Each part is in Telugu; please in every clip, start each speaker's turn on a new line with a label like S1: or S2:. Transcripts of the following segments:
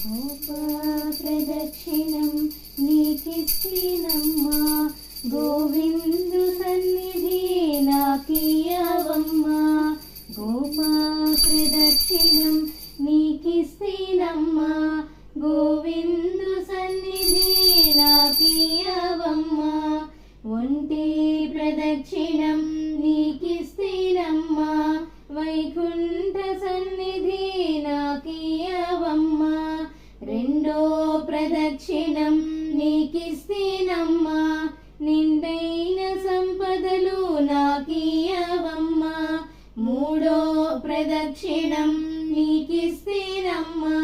S1: గోపా ప్రదక్షిణం నీకిస్తేనమ్మా, గోవిందు సన్నిధి నాకియ్యవమ్మా. గోపా ప్రదక్షిణం నీకిస్తేనమ్మా, గోవిందు సన్నిధి నాకియ్యవమ్మా. ఒంటి ప్రదక్షిణం నీకిస్తేనమ్మా, వైకుంఠ సన్నిధి నాకియ్యవమ్మా. రెండో ప్రదక్షిణం నీకిస్తేనమ్మా, నిండైన సంపదలు నాకియ్యవమ్మా. మూడో ప్రదక్షిణం నీకిస్తేనమ్మా,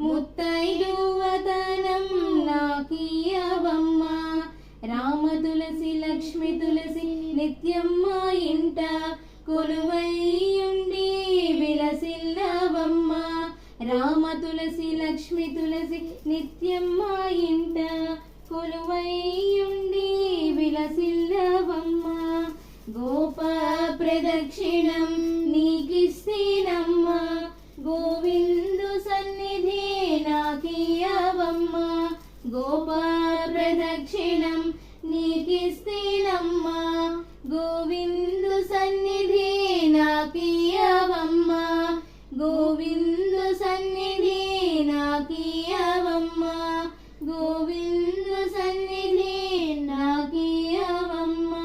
S1: ముత్తైదువతనం నాకియ్యవమ్మా. రామ తులసి లక్ష్మి తులసి నిత్యం మా ఇంట కొలువైయుండి విలసిల్లవమ్మా. రామ తులసి లక్ష్మి తులసి నిత్యం మా ఇంట కొలువైయుండి విలసిల్లవమ్మా. గోపా ప్రదక్షిణం నీకిస్తేనమ్మా, గోవిందు సన్నిధి నాకియ్యవమ్మా. గోపా ప్రదక్షిణం నీకిస్తేనమ్మా, గోవిందు సన్నిధి నాకియ్యవమ్మా. గోవిందు సన్నిధి నాకియ్యవమ్మా, గోవిందు సన్నిధి నాకియ్యవమ్మా.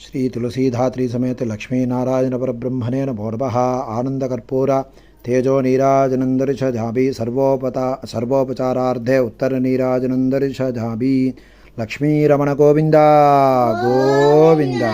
S2: శ్రీ తులసీధాత్రి సమేత లక్ష్మీనారాయణ పరబ్రహ్మణే నమో నమః. ఆనందకర్పూర తేజో నీరాజనందర్శజాభి సర్వోపచారార్థే ఉత్తర నీరాజనందర్శజాభి. లక్ష్మీరమణ గోవింద గోవింద.